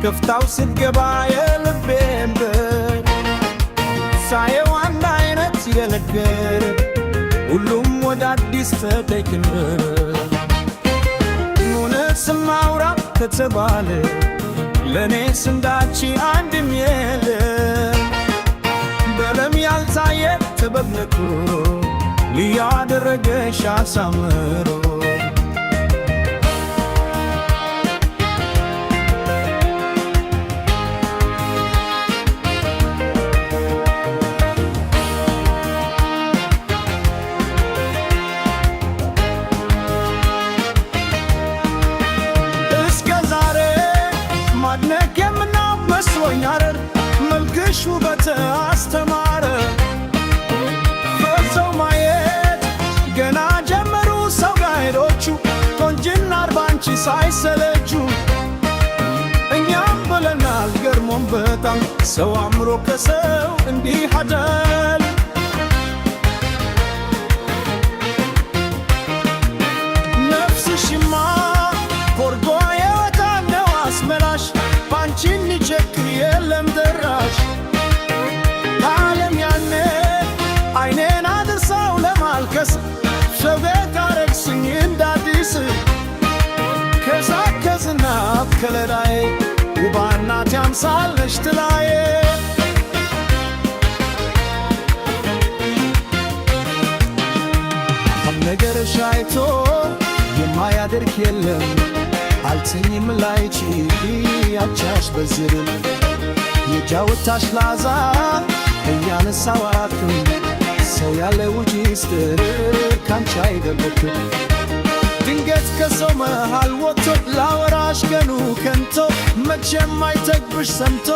ከፍታው ስትገባ የልቤን በር ሳየው አንድ አይነት የነገር ሁሉም ወደ አዲስ ተቀየረ። እውነት ስናውራ ከተባለ ለኔስ እንዳንቺ አንድም የለም። በለም ያልታየ ጥበብ ነክሮ ልዩ ያደረገሽ አሳምሮ ማድነቅ የምናውቅ መስሎኝ አረር መልክሽ ውበት አስተማረ። ፈርሰው ማየት ገና ጀመሩ ሰው ጋይዶቹ ቆንጅና ባንቺ ሳይሰለቹ። እኛም ብለናል ገርሞን በጣም ሰው አምሮ ከሰው እንዲህ አደል። ነፍስሽማ ኮርጎ የወጣነው አስመላሽ ባንቺን ሊቸክር የለም ደራሽ። ዓለም ያኔ አይኔን አድርሳው ለማልከስ ሸቤት አረግስኝ እንዳዲስ ከሳቅ ከዝናብ ከለላዬ ውባ እናት ያምሳለሽ ትላዬ። ነገርሽ አይቶ የማያደርግ የለም አልተኝም ላይቺ ያቻሽ በዝርም የጃወታሽ ላዛ እያነሳዋትም ሰው ያለ ውጪ ስትር ካንቺ አይደለክም። ድንገት ከሰው መሃል ወጥቶ ላወራሽ ገኑ ከንቶ መቼም አይተግብሽ ሰምቶ።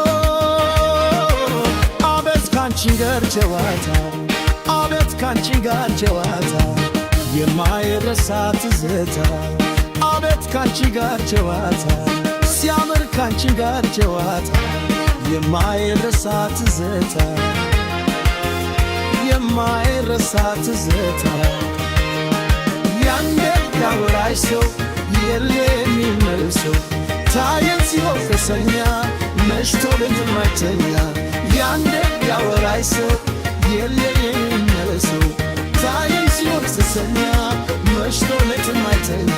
አቤት ካንቺ ጋር ጨዋታ አቤት ካንቺ ጋር ጨዋታ የማይረሳ ትዝታ አቤት ካንቺ ጋር ጨዋታ ሲያምር ካንቺ ጋር ጨዋታ የማይረሳ ትዝታ የማይረሳ ትዝታ። ያንዴ ያወራሽ ሰው የለም የሚመልሰው ታየን ሲሆን ተሰኛ መሽቶ ልንማይተኛ። ያንዴ ያወራሽ ሰው የለም የሚመልሰው ታየን ሲሆን ተሰኛ መሽቶ ልንማይተኛ።